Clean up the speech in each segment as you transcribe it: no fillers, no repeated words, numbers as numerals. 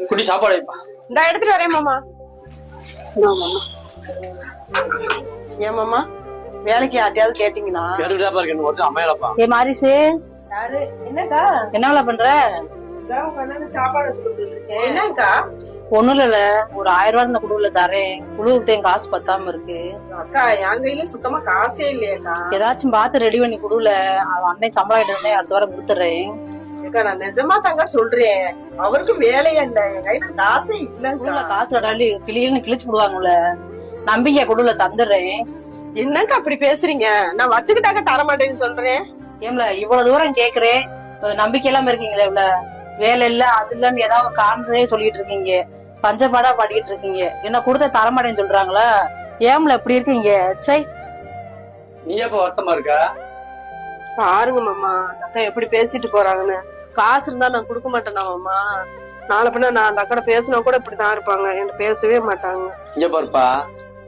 குடி சாப்பாடு வைப்பா. இந்த எடுத்துட்டு வரேன் மாமா. ஏன் மாமா வேலைக்கு யார்ட்டையாவது கேட்டீங்களா? கேட்டுக்கிட்டா பாருங்க ஒருத்தர் அமையலப்பா. ஏ மாரிசு, யாரு? என்னக்கா? என்னவள பண்ற? சாப்பாடு வச்சு கொடுத்துட்டு இருக்கேன். என்னக்கா? ஒண்ணும் இல்ல, ஒரு 1000 ரூபாய் இந்த குழுவுல தரேன். குழுவுக்கு காசு பத்தாம இருக்கு. அக்கா என் கையில சுத்தமா காசே இல்லையாக்கா. ஏதாச்சும் பார்த்து ரெடி பண்ணி குடுல. அவன் அன்னைக்கு சம்பளம் எடுத்து அடுத்த வாரம் கொடுத்துறேன். அக்கா நான் நிஜமா தாங்க சொல்றேன், அவருக்கு வேலையா இல்ல, என் கையில காசே இல்ல. குழுல காசு விடாடி கிளின்னு கிழிச்சு விடுவாங்கல்ல, நம்பிக்கை குழுல தந்துடுறேன். என்னக்கா அப்படி பேசுறீங்க? நான் வச்சுக்கிட்டாக்க தர மாட்டேன்னு சொல்றேன். ஏம்ல இவ்வளவு தூரம் கேக்குறேன், நம்பிக்கை இல்லாம இருக்கீங்களே, இவ்வளவு வேலை இல்ல அது இல்லன்னு ஏதாவது காரணத்தையே சொல்லிட்டு இருக்கீங்க, பஞ்சப்பாடா பாடிக்கிட்டு இருக்கீங்க. என்ன கொடுத்த தரமாட்டேன்னு சொல்றாங்களா? ஏம்ல இப்படி இருக்கீங்க? சை, நீ எப்ப வருத்தமா இருக்கா? பாருங்க மாமா அக்கா எப்படி பேசிட்டு போறாங்கன்னு. காசு இருந்தா நான் கொடுக்க மாட்டேனா மாமா? நாளை பின்ன நான் அந்த அக்கா பேசினா கூட இப்படிதான் இருப்பாங்க, என்கிட்ட பேசவே மாட்டாங்க. இங்க பாருப்பா,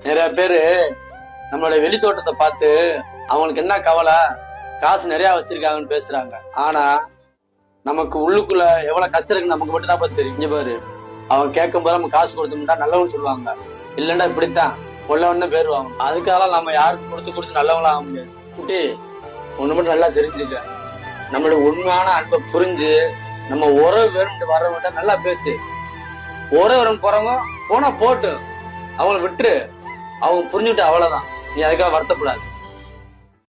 நிறைய பேரு நம்மளோட வெளி தோட்டத்தை பார்த்து அவங்களுக்கு என்ன கவலை, காசு நிறைய வச்சிருக்காங்கன்னு பேசுறாங்க. ஆனா நமக்கு உள்ளுக்குள்ள எவ்வளவு கஷ்டம் இருக்குன்னு நமக்கு மட்டும் தான் பார்த்து தெரியும். இங்க பாரு, அவன் கேட்கும் போது நம்ம காசு கொடுத்தோம்னா நல்லவன்னு சொல்லுவாங்க, இல்லன்னா இப்படித்தான் உள்ளவன்னு பேர் வாங்க. அதுக்காக நம்ம யாருக்கும் கொடுத்து நல்லவங்களா ஆக முடியாது. குட்டி ஒண்ணு மட்டும் நல்லா தெரிஞ்சுக்க, நம்மளோட உண்மையான அன்பை புரிஞ்சு நம்ம உறவு வேணும்னு வரவங்கிட்ட நல்லா பேசு. உறவு வரும் போறவங்க போனா போட்டு அவங்கள விட்டுரு, அவங்க புரிஞ்சுக்கிட்டு அவ்வளவுதான். நீ அதுக்காக வருத்தப்படாது.